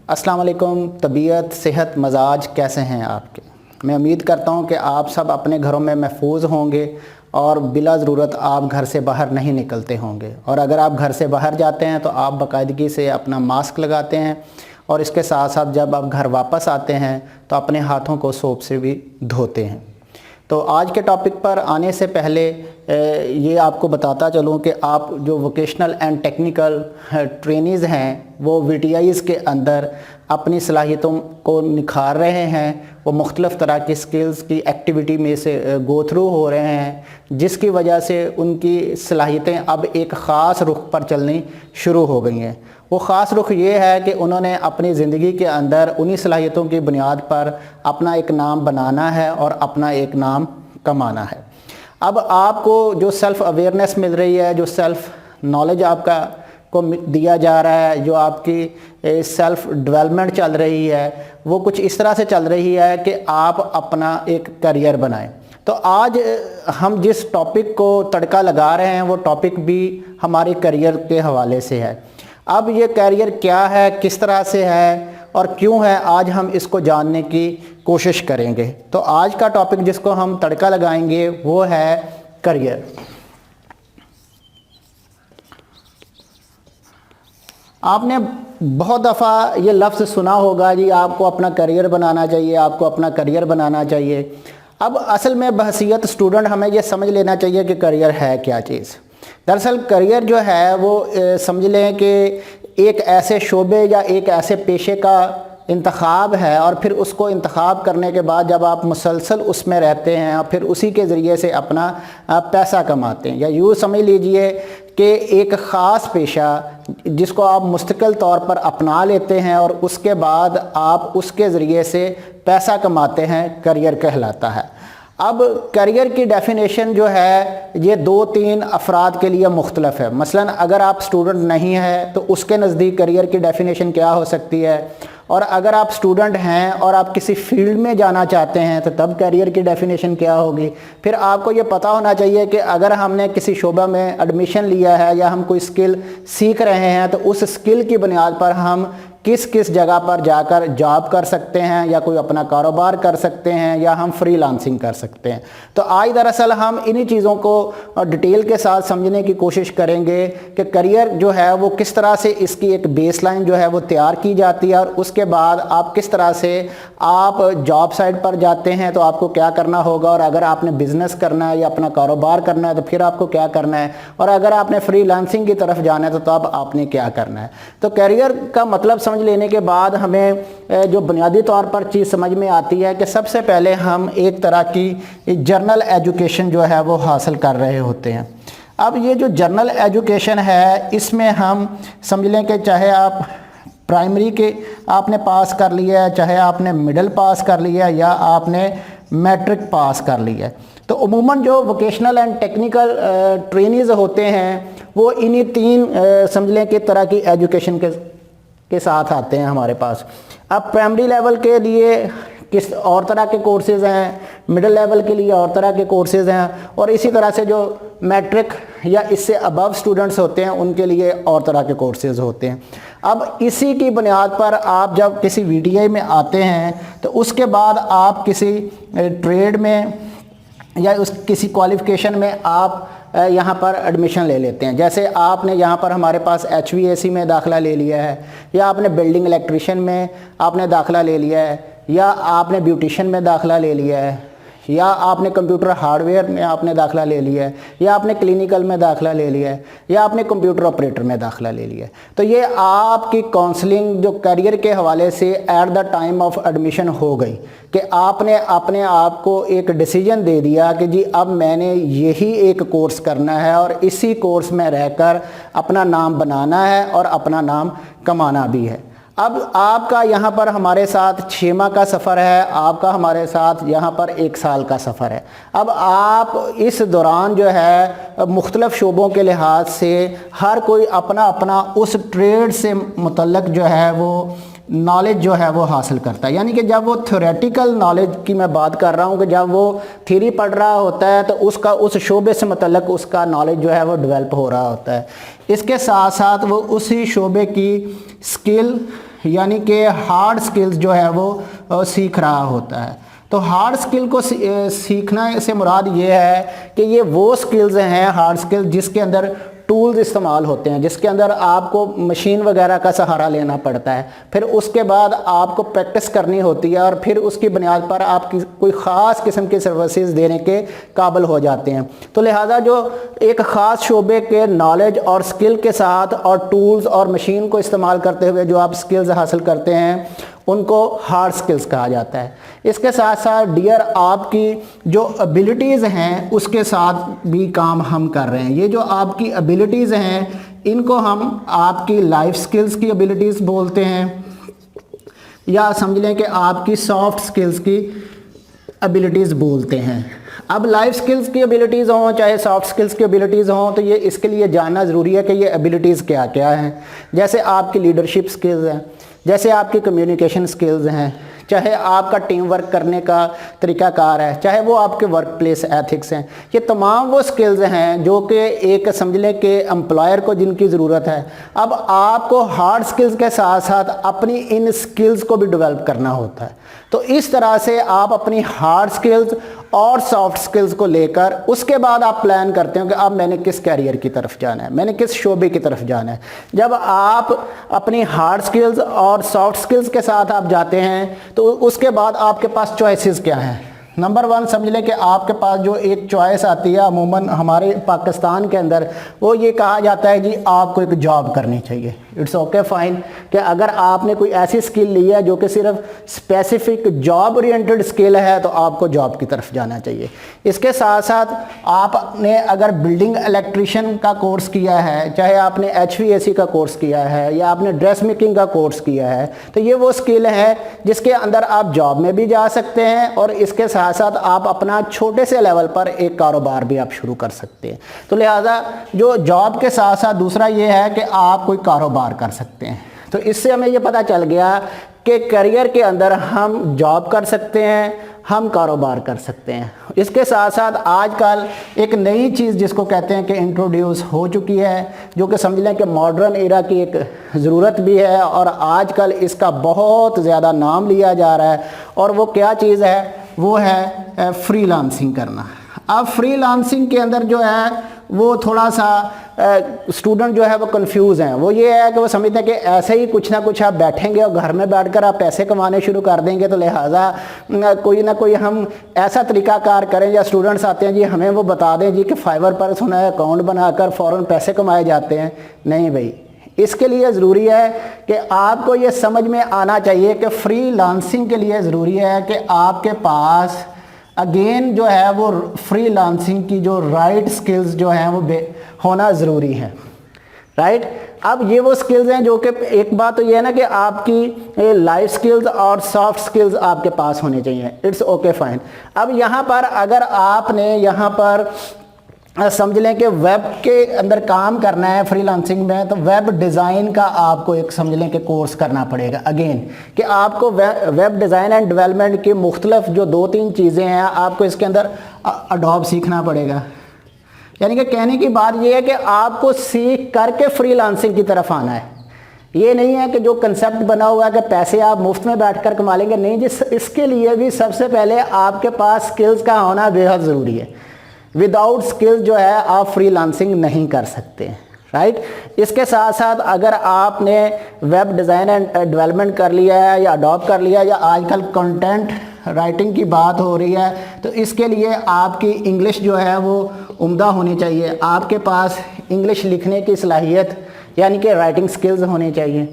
अस्सलाम वालेकुम। तबीयत, सेहत, मजाज कैसे हैं आपके? मैं उम्मीद करता हूं कि आप सब अपने घरों में महफूज होंगे और बिला ज़रूरत आप घर से बाहर नहीं निकलते होंगे, और अगर आप घर से बाहर जाते हैं तो आप बाकायदगी से अपना मास्क लगाते हैं, और इसके साथ साथ जब आप घर वापस आते हैं तो अपने हाथों को सोप से भी धोते हैं। तो आज के टॉपिक पर आने से पहले ये आपको बताता चलूँ कि आप जो वोकेशनल एंड टेक्निकल ट्रेनीज़ हैं वो VTIs के अंदर अपनी सलाहियतों को निखार रहे हैं, वो मुख्तलिफ़ तरह की स्किल्स की एक्टिविटी में से गो थ्रू हो रहे हैं, जिसकी वजह से उनकी सलाहियतें अब एक ख़ास रुख पर चलनी शुरू हो गई हैं। वो ख़ास रुख ये है कि उन्होंने अपनी ज़िंदगी के अंदर उन्हीं सलाहियतों की बुनियाद पर अपना एक नाम बनाना है और अपना एक नाम कमाना है। अब आपको जो सेल्फ़ अवेयरनेस मिल रही है, जो सेल्फ़ नॉलेज आपका को दिया जा रहा है, जो आपकी सेल्फ़ डेवलपमेंट चल रही है, वो कुछ इस तरह से चल रही है कि आप अपना एक करियर बनाएं। तो आज हम जिस टॉपिक को तड़का लगा रहे हैं वो टॉपिक भी हमारे करियर के हवाले से है। अब ये करियर क्या है, किस तरह से है और क्यों है, आज हम इसको जानने की कोशिश करेंगे। तो आज का टॉपिक जिसको हम तड़का लगाएंगे वो है करियर। आपने बहुत दफ़ा ये लफ्ज़ सुना होगा जी, आपको अपना करियर बनाना चाहिए, आपको अपना करियर बनाना चाहिए। अब असल में बहसीयत स्टूडेंट हमें ये समझ लेना चाहिए कि करियर है क्या चीज़। दरअसल करियर जो है वो समझ लें कि एक ऐसे शोबे या एक ऐसे पेशे का इंतखाब है, और फिर उसको इंतखाब करने के बाद जब आप मुसलसल उसमें रहते हैं और फिर उसी के ज़रिए से अपना पैसा कमाते हैं, या यूँ समझ लीजिए कि एक ख़ास पेशा जिसको आप मुस्तकिल तौर पर अपना लेते हैं और उसके बाद आप उसके ज़रिए से पैसा कमाते हैं, करियर कहलाता है। अब करियर की डेफिनेशन जो है ये 2-3 अफराद के लिए मुख्तलफ है। मसलन अगर आप स्टूडेंट नहीं है तो उसके नज़दीक करियर की डेफिनेशन क्या हो सकती है, और अगर आप स्टूडेंट हैं और आप किसी फील्ड में जाना चाहते हैं तो तब करियर की डेफिनेशन क्या होगी। फिर आपको ये पता होना चाहिए कि अगर हमने किसी शोबा में एडमिशन लिया है या हम कोई स्किल सीख रहे हैं तो उस स्किल की बुनियाद पर हम किस किस जगह पर जाकर जॉब कर सकते हैं, या कोई अपना कारोबार कर सकते हैं, या हम फ्रीलांसिंग कर सकते हैं। तो आज दरअसल हम इन्हीं चीज़ों को डिटेल के साथ समझने की कोशिश करेंगे कि करियर जो है वो किस तरह से इसकी एक बेसलाइन जो है वो तैयार की जाती है, और उसके बाद आप किस तरह से आप जॉब साइट पर जाते हैं तो आपको क्या करना होगा, और अगर आपने बिज़नेस करना है या अपना कारोबार करना है तो फिर आपको क्या करना है, और अगर आपने फ्रीलांसिंग की तरफ जाना है तो तब आपने क्या करना है। तो करियर का मतलब समझ लेने के बाद हमें जो बुनियादी तौर पर चीज़ समझ में आती है कि सबसे पहले हम एक तरह की जर्नल एजुकेशन जो है वो हासिल कर रहे होते हैं। अब ये जो जर्नल एजुकेशन है इसमें हम समझ लें कि चाहे आप प्राइमरी के आपने पास कर लिया है, चाहे आपने मिडिल पास कर लिया है, या आपने मैट्रिक पास कर लिया है, तो उमूमन जो वोकेशनल एंड टेक्निकल ट्रेनीज़ होते हैं वो इन्हीं 3 समझ लें कि तरह की एजुकेशन के साथ आते हैं हमारे पास। अब प्राइमरी लेवल के लिए किस और तरह के कोर्सेज़ हैं, मिडिल लेवल के लिए और तरह के कोर्सेज़ हैं, और इसी तरह से जो मैट्रिक या इससे अबव स्टूडेंट्स होते हैं उनके लिए और तरह के कोर्सेज़ होते हैं। अब इसी की बुनियाद पर आप जब किसी VTI में आते हैं तो उसके बाद आप किसी ट्रेड में या किसी क्वालिफ़िकेशन में आप यहाँ पर एडमिशन ले लेते हैं। जैसे आपने यहाँ पर हमारे पास HVAC में दाखिला ले लिया है, या आपने बिल्डिंग इलेक्ट्रिशियन में आपने दाखिला ले लिया है, या आपने ब्यूटिशियन में दाखिला ले लिया है, या आपने कंप्यूटर हार्डवेयर में आपने दाखिला ले लिया है, या आपने क्लिनिकल में दाखिला ले लिया है, या आपने कंप्यूटर ऑपरेटर में दाखिला ले लिया है। तो ये आपकी काउंसलिंग जो करियर के हवाले से at the time of admission हो गई कि आपने अपने आप को एक डिसीजन दे दिया कि जी अब मैंने यही एक कोर्स करना है और इसी कोर्स में रहकर अपना नाम बनाना है और अपना नाम कमाना भी है। अब आपका यहाँ पर हमारे साथ 6 माह का सफ़र है, आपका हमारे साथ यहाँ पर 1 साल का सफ़र है। अब आप इस दौरान जो है मुख्तलिफ़ शोबों के लिहाज से हर कोई अपना अपना उस ट्रेड से मुतल्लक जो है वो नॉलेज जो है वो हासिल करता है। यानी कि जब वो थ्योरेटिकल नॉलेज की मैं बात कर रहा हूँ कि जब वो थ्योरी पढ़ रहा होता है तो उसका उस शोबे से मुतल्लक उसका नॉलेज जो है वो डेवलप हो रहा होता है। इसके साथ साथ वो उसी शोबे की स्किल यानी कि हार्ड स्किल्स जो है वो सीख रहा होता है। तो हार्ड स्किल को सीखना से मुराद ये है कि ये वो स्किल्स हैं हार्ड स्किल जिसके अंदर टूल्स इस्तेमाल होते हैं, जिसके अंदर आपको मशीन वगैरह का सहारा लेना पड़ता है, फिर उसके बाद आपको प्रैक्टिस करनी होती है और फिर उसकी बुनियाद पर आप कोई ख़ास किस्म की सर्विसेज देने के काबिल हो जाते हैं। तो लिहाजा जो एक ख़ास शोबे के नॉलेज और स्किल के साथ और टूल्स और मशीन को इस्तेमाल करते हुए जो आप स्किल्स हासिल करते हैं उनको हार्ड स्किल्स कहा जाता है। इसके साथ साथ डियर आपकी जो एबिलिटीज़ हैं उसके साथ भी काम हम कर रहे हैं। ये जो आपकी एबिलिटीज़ हैं इनको हम आपकी लाइफ स्किल्स की एबिलिटीज़ बोलते हैं, या समझ लें कि आपकी सॉफ्ट स्किल्स की एबिलिटीज़ बोलते हैं। अब लाइफ स्किल्स की एबिलिटीज़ हों चाहे सॉफ्ट स्किल्स की एबिलिटीज़ हों तो ये इसके लिए जानना ज़रूरी है कि ये एबिलिटीज़ क्या क्या हैं। जैसे आपकी लीडरशिप स्किल्स हैं, जैसे आपकी कम्युनिकेशन स्किल्स हैं, चाहे आपका टीम वर्क करने का तरीक़ाकार है, चाहे वो आपके वर्क प्लेस एथिक्स हैं, ये तमाम वो स्किल्स हैं जो कि एक समझ लें कि एम्प्लॉयर को जिनकी ज़रूरत है। अब आपको हार्ड स्किल्स के साथ साथ अपनी इन स्किल्स को भी डेवलप करना होता है। तो इस तरह से आप अपनी हार्ड स्किल्स और सॉफ्ट स्किल्स को लेकर उसके बाद आप प्लान करते हो कि अब मैंने किस कैरियर की तरफ जाना है, मैंने किस शोबे की तरफ जाना है। जब आप अपनी हार्ड स्किल्स और सॉफ्ट स्किल्स के साथ आप जाते हैं तो उसके बाद आपके पास चॉइसेस क्या हैं। नंबर 1 समझ लें कि आपके पास जो एक चॉइस आती है अमूमन हमारे पाकिस्तान के अंदर, वो ये कहा जाता है जी आपको एक जॉब करनी चाहिए। इट्स ओके फाइन कि अगर आपने कोई ऐसी स्किल ली है जो कि सिर्फ स्पेसिफिक जॉब ओरिएंटेड स्किल है तो आपको जॉब की तरफ जाना चाहिए। इसके साथ साथ आपने अगर बिल्डिंग इलेक्ट्रिशियन का कोर्स किया है, चाहे आपने HVAC का कोर्स किया है या आपने ड्रेस मेकिंग का कोर्स किया है, तो ये वो स्किल है जिसके अंदर आप जॉब में भी जा सकते हैं और इसके साथ साथ आप अपना छोटे से लेवल पर एक कारोबार भी आप शुरू कर सकते हैं। तो लिहाजा जो जॉब के साथ साथ दूसरा ये है कि आप कोई कारोबार कर सकते हैं। तो इससे हमें ये पता चल गया कि करियर के अंदर हम जॉब कर सकते हैं, हम कारोबार कर सकते हैं। इसके साथ साथ आजकल एक नई चीज़ जिसको कहते हैं कि इंट्रोड्यूस हो चुकी है, जो कि समझ लें कि मॉडर्न एरा की एक ज़रूरत भी है और आजकल इसका बहुत ज़्यादा नाम लिया जा रहा है। और वो क्या चीज़ है, वो है फ्रीलांसिंग करना। अब फ्रीलांसिंग के अंदर जो है वो थोड़ा सा स्टूडेंट जो है वो कंफ्यूज हैं। वो ये है कि वो समझते हैं कि ऐसे ही कुछ ना कुछ आप बैठेंगे और घर में बैठकर आप पैसे कमाने शुरू कर देंगे, तो लिहाजा कोई ना कोई हम ऐसा तरीकाकार करें, या स्टूडेंट्स आते हैं जी हमें वो बता दें जी कि फाइवर पर सुना है अकाउंट बनाकर फ़ौरन पैसे कमाए जाते हैं। नहीं भाई, इसके लिए ज़रूरी है कि आपको ये समझ में आना चाहिए कि फ्रीलांसिंग के लिए ज़रूरी है कि आपके पास अगेन जो है वो फ्रीलांसिंग की जो राइट स्किल्स जो हैं वो होना ज़रूरी है। राइट, अब ये वो स्किल्स हैं जो कि एक बात तो ये है ना कि आपकी लाइफ स्किल्स और सॉफ्ट स्किल्स आपके पास होने चाहिए। It's okay fine. अब यहाँ पर अगर आपने यहाँ पर समझ लें कि वेब के अंदर काम करना है फ्रीलांसिंग में, तो वेब डिज़ाइन का आपको एक समझ लें कि कोर्स करना पड़ेगा। अगेन कि आपको वेब डिज़ाइन एंड डेवलपमेंट की मुख्तलिफ जो 2-3 चीज़ें हैं आपको इसके अंदर अडोब सीखना पड़ेगा। यानी कि कहने की बात यह है कि आपको सीख करके फ्रीलांसिंग की तरफ आना है। ये नहीं है कि जो कंसेप्ट बना हुआ है कि पैसे आप मुफ्त में बैठकर कमा लेंगे, नहीं जी, इसके लिए भी सबसे पहले आपके पास स्किल्स का होना बेहद ज़रूरी है। विदाउट स्किल्स जो है आप फ्रीलांसिंग नहीं कर सकते। राइट, इसके साथ साथ अगर आपने वेब डिज़ाइन एंड डेवलपमेंट कर लिया है या अडॉप्ट कर लिया, या आजकल कंटेंट राइटिंग की बात हो रही है, तो इसके लिए आपकी इंग्लिश जो है वो उम्दा होनी चाहिए। आपके पास इंग्लिश लिखने की सलाहियत यानी कि राइटिंग स्किल्स होनी चाहिए।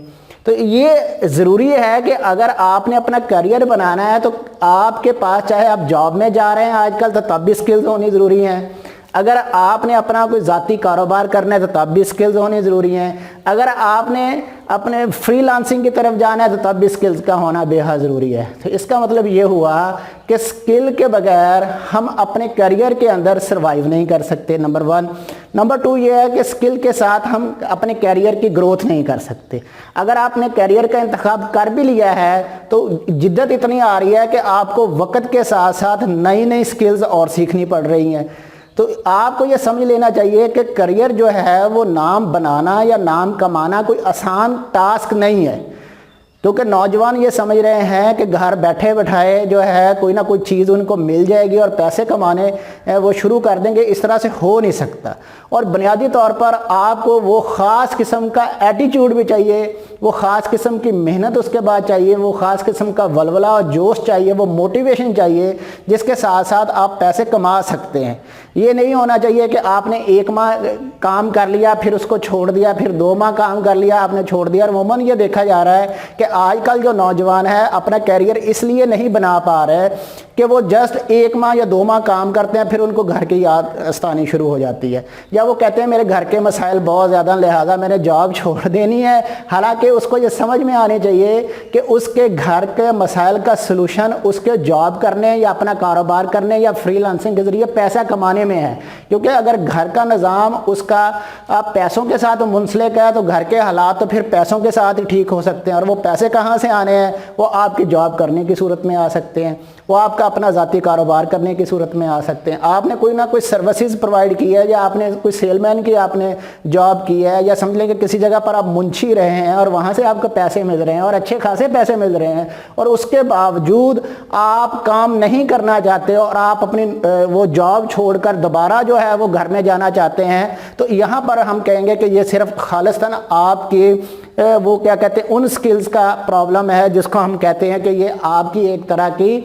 तो ये ज़रूरी है कि अगर आपने अपना करियर बनाना है तो आपके पास, चाहे आप जॉब में जा रहे हैं आजकल, तो तब भी स्किल्स होनी ज़रूरी हैं। अगर आपने अपना कोई ज़ाती कारोबार करना है तो तब भी स्किल्स होनी ज़रूरी हैं। अगर आपने अपने फ्रीलांसिंग की तरफ जाना है तो तब भी स्किल्स का होना बेहद ज़रूरी है। तो इसका मतलब ये हुआ कि स्किल के बगैर हम अपने करियर के अंदर सर्वाइव नहीं कर सकते, नंबर 1। नंबर 2 ये है कि स्किल के साथ हम अपने करियर की ग्रोथ नहीं कर सकते। अगर आपने करियर का इंतखाब कर भी लिया है तो जिद्दत इतनी आ रही है कि आपको वक्त के साथ साथ नई नई स्किल्स और सीखनी पड़ रही हैं। तो आपको ये समझ लेना चाहिए कि करियर जो है वो नाम बनाना या नाम कमाना कोई आसान टास्क नहीं है, क्योंकि नौजवान ये समझ रहे हैं कि घर बैठे बैठाए जो है कोई ना कोई चीज़ उनको मिल जाएगी और पैसे कमाने वो शुरू कर देंगे। इस तरह से हो नहीं सकता। और बुनियादी तौर पर आपको वो ख़ास किस्म का एटीट्यूड भी चाहिए, वो ख़ास किस्म की मेहनत उसके बाद चाहिए, वो ख़ास किस्म का वलवला और जोश चाहिए, वो मोटिवेशन चाहिए, जिसके साथ साथ आप पैसे कमा सकते हैं। ये नहीं होना चाहिए कि आपने 1 माह काम कर लिया फिर उसको छोड़ दिया, फिर 2 माह काम कर लिया आपने छोड़ दिया। और अमूमन ये देखा जा रहा है कि आजकल जो नौजवान है अपना कैरियर इसलिए नहीं बना पा रहे कि वो जस्ट 1 माह या 2 माह काम करते हैं, फिर उनको घर की याद सतानी शुरू हो जाती है, या वो कहते हैं मेरे घर के मसाइल बहुत ज़्यादा लिहाजा मैंने जॉब छोड़ देनी है। हालांकि उसको ये समझ में आने चाहिए कि उसके घर के मसाइल का सलूशन उसके जॉब करने या अपना कारोबार करने या फ्रीलांसिंग के ज़रिए पैसा कमाने में है। क्योंकि अगर घर का निज़ाम उसका पैसों के साथ मुंसलिक है तो घर के हालात तो फिर पैसों के साथ ही ठीक हो सकते हैं। और वो पैसे कहाँ से आने हैं? वो आपकी जॉब करने की सूरत में आ सकते हैं, वो आपका अपना ज़ाती कारोबार करने की सूरत में आ सकते हैं। आपने कोई ना कोई सर्विसेज प्रोवाइड की है, या आपने कोई सेलमैन की आपने जॉब की है, या समझ लें कि किसी जगह पर आप मुंशी रहे हैं और वहाँ से आपको पैसे मिल रहे हैं और अच्छे खासे पैसे मिल रहे हैं, और उसके बावजूद आप काम नहीं करना चाहते और आप अपनी वो जॉब छोड़कर दोबारा जो है वो घर में जाना चाहते हैं, तो यहाँ पर हम कहेंगे कि ये सिर्फ खालिस्तान आपकी वो क्या कहते हैं उन स्किल्स का प्रॉब्लम है, जिसको हम कहते हैं कि ये आपकी एक तरह की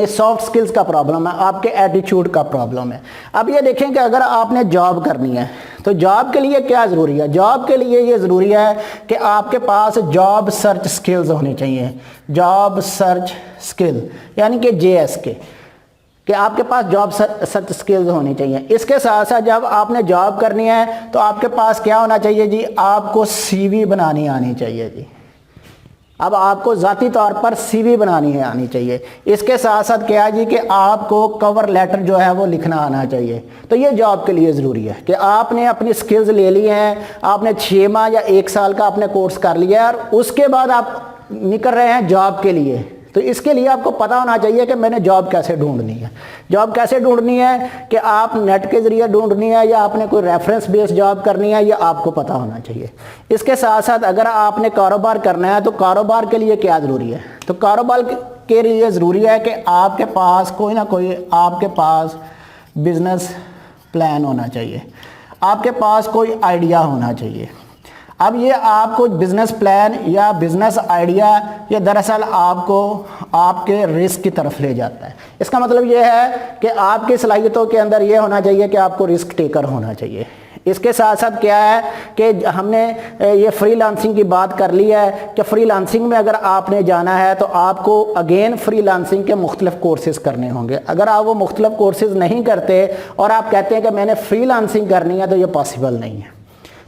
सॉफ्ट स्किल्स का प्रॉब्लम है, आपके एटीट्यूड का प्रॉब्लम है। अब ये देखें कि अगर आपने जॉब करनी है तो जॉब के लिए क्या ज़रूरी है? जॉब के लिए ये ज़रूरी है कि आपके पास जॉब सर्च स्किल्स होनी चाहिए। जॉब सर्च स्किल यानी कि JSK, कि आपके पास जॉब सर्च स्किल्स होनी चाहिए। इसके साथ साथ जब आपने जॉब करनी है तो आपके पास क्या होना चाहिए जी? आपको CV बनानी आनी चाहिए जी। अब आपको ज़ाती तौर पर CV बनानी आनी चाहिए। इसके साथ साथ क्या है जी कि आपको कवर लेटर जो है वो लिखना आना चाहिए। तो ये जॉब के लिए ज़रूरी है कि आपने अपनी स्किल्स ले ली हैं, आपने 6 माह या 1 साल का आपने कोर्स कर लिया है और उसके बाद आप निकल रहे हैं जॉब के लिए। तो इसके लिए आपको पता होना चाहिए कि मैंने जॉब कैसे ढूंढनी है। जॉब कैसे ढूंढनी है कि आप नेट के ज़रिए ढूंढनी है या आपने कोई रेफरेंस बेस्ड जॉब करनी है, ये आपको पता होना चाहिए। इसके साथ साथ अगर आपने कारोबार करना है तो कारोबार के लिए क्या ज़रूरी है? तो कारोबार के लिए ज़रूरी है कि आपके पास कोई ना कोई आपके पास बिज़नेस प्लान होना चाहिए, आपके पास कोई आइडिया होना चाहिए। अब ये आपको बिज़नेस प्लान या बिज़नेस आइडिया ये दरअसल आपको आपके रिस्क की तरफ ले जाता है। इसका मतलब ये है कि आपकी सलाहियतों के अंदर ये होना चाहिए कि आपको रिस्क टेकर होना चाहिए। इसके साथ साथ क्या है कि हमने ये फ्रीलांसिंग की बात कर ली है कि फ्रीलांसिंग में अगर आपने जाना है तो आपको अगेन फ्रीलांसिंग के मुख्तलिफ कोर्सेज़ करने होंगे। अगर आप वो मुख्तलिफ कोर्सेज़ नहीं करते और आप कहते हैं कि मैंने फ्रीलांसिंग करनी है तो ये पॉसिबल नहीं है।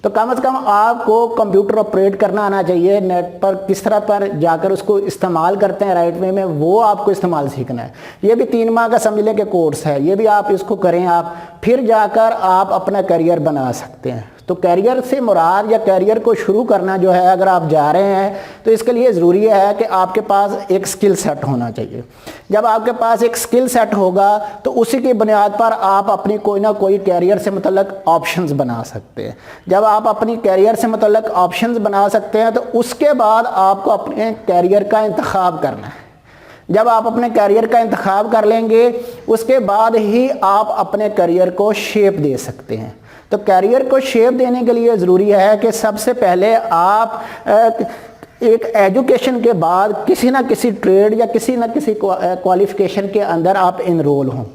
तो कम से कम आपको कंप्यूटर ऑपरेट करना आना चाहिए, नेट पर किस तरह पर जाकर उसको इस्तेमाल करते हैं राइट वे में, वो आपको इस्तेमाल सीखना है। ये भी 3 माह का समझ लें कि कोर्स है, ये भी आप इसको करें, आप फिर जाकर आप अपना करियर बना सकते हैं। तो कैरियर से मुराद या कैरियर को शुरू करना जो है अगर आप जा रहे हैं तो इसके लिए ज़रूरी है कि आपके पास एक स्किल सेट होना चाहिए। जब आपके पास एक स्किल सेट होगा तो उसी की बुनियाद पर आप अपनी कोई ना कोई कैरियर से मुतल्लक ऑप्शंस बना सकते हैं। जब आप अपनी कैरियर से मुतल्लक ऑप्शंस बना सकते हैं तो उसके बाद आपको अपने कैरियर का इंतखाब करना है। जब आप अपने करियर का इंतखाब कर लेंगे उसके बाद ही आप अपने करियर को शेप दे सकते हैं। तो करियर को शेप देने के लिए ज़रूरी है कि सबसे पहले आप एक एजुकेशन के बाद किसी ना किसी ट्रेड या किसी ना किसी क्वालिफ़िकेशन के अंदर आप इनरोल हों।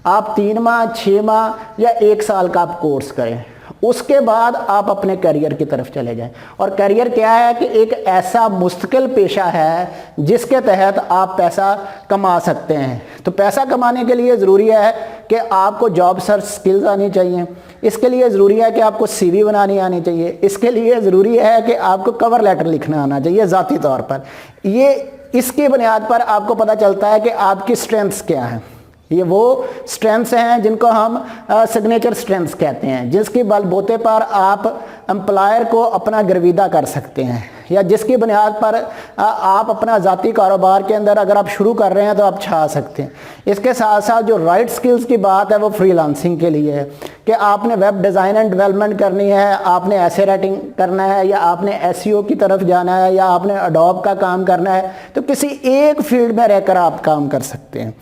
आप 3 माह, 6 माह या 1 साल का आप कोर्स करें, उसके बाद आप अपने करियर की तरफ चले जाएं। और करियर क्या है कि एक ऐसा मुस्तकिल पेशा है जिसके तहत आप पैसा कमा सकते हैं। तो पैसा कमाने के लिए ज़रूरी है कि आपको जॉब सर्च स्किल्स आनी चाहिए, इसके लिए ज़रूरी है कि आपको CV बनानी आनी चाहिए, इसके लिए ज़रूरी है कि आपको कवर लेटर लिखना आना चाहिए ज़ाती तौर पर। ये इसकी बुनियाद पर आपको पता चलता है कि आपकी स्ट्रेंथ्स क्या हैं। ये वो स्ट्रेंथ्स हैं जिनको हम सिग्नेचर स्ट्रेंथ्स कहते हैं, जिसकी बलबूते पर आप एम्प्लॉयर को अपना गर्विदा कर सकते हैं। या जिसकी बुनियाद पर आप अपना ज़ाती कारोबार के अंदर अगर आप शुरू कर रहे हैं तो आप छा सकते हैं। इसके साथ साथ जो राइट स्किल्स की बात है वो फ्रीलांसिंग के लिए है कि आपने वेब डिज़ाइन एंड डेवलपमेंट करनी है, आपने ऐसे राइटिंग करना है, या आपने एसईओ की तरफ जाना है, या आपने एडोब का काम करना है, तो किसी एक फील्ड में रहकर आप काम कर सकते हैं।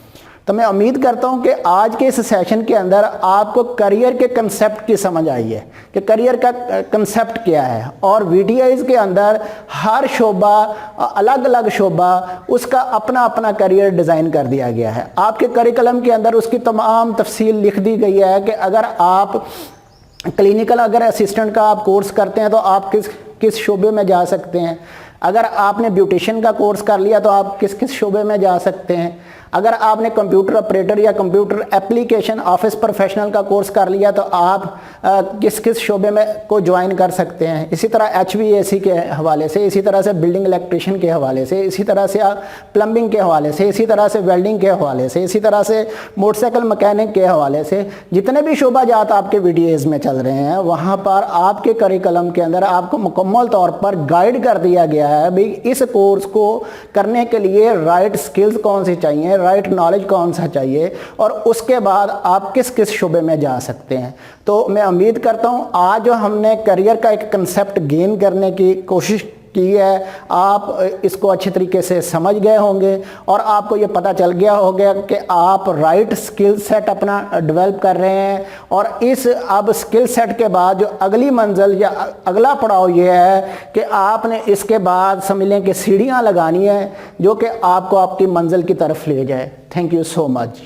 तो मैं उम्मीद करता हूं कि आज के इस सेशन के अंदर आपको करियर के कंसेप्ट की समझ आई है कि करियर का कंसेप्ट क्या है, और वीटीआईज के अंदर हर शोबा, अलग अलग शोबा, उसका अपना अपना करियर डिज़ाइन कर दिया गया है। आपके करिकुलम के अंदर उसकी तमाम तफसील लिख दी गई है कि अगर आप क्लिनिकल अगर असिस्टेंट का आप कोर्स करते हैं तो आप किस शोबे में जा सकते हैं, अगर आपने ब्यूटिशियन का कोर्स कर लिया तो आप किस किस शोबे में जा सकते हैं, अगर आपने कंप्यूटर ऑपरेटर या कंप्यूटर एप्लीकेशन ऑफिस प्रोफेशनल का कोर्स कर लिया तो आप किस किस शोबे में को ज्वाइन कर सकते हैं। इसी तरह HVAC के हवाले से, इसी तरह से बिल्डिंग इलेक्ट्रिशियन के हवाले से, इसी तरह से आप प्लम्बिंग के हवाले से, इसी तरह से वेल्डिंग के हवाले से, इसी तरह से मोटरसाइकिल मैकेनिक के हवाले से, जितने भी शोबा जात आपके वीडियोज़ में चल रहे हैं वहाँ पर आपके करिकुलम के अंदर आपको मुकम्मल तौर पर गाइड कर दिया गया है भाई इस कोर्स को करने के लिए राइट स्किल्स कौन सी चाहिए, राइट नॉलेज कौन सा चाहिए, और उसके बाद आप किस किस शोबे में जा सकते हैं। तो मैं उम्मीद करता हूँ आज जो हमने करियर का एक कंसेप्ट गेन करने की कोशिश की है, आप इसको अच्छे तरीके से समझ गए होंगे और आपको ये पता चल गया होगा कि आप राइट स्किल सेट अपना डेवलप कर रहे हैं। और इस अब स्किल सेट के बाद जो अगली मंजिल या अगला पड़ाव ये है कि आपने इसके बाद समझ लें कि सीढ़ियाँ लगानी है जो कि आपको आपकी मंजिल की तरफ ले जाए। Thank you so much.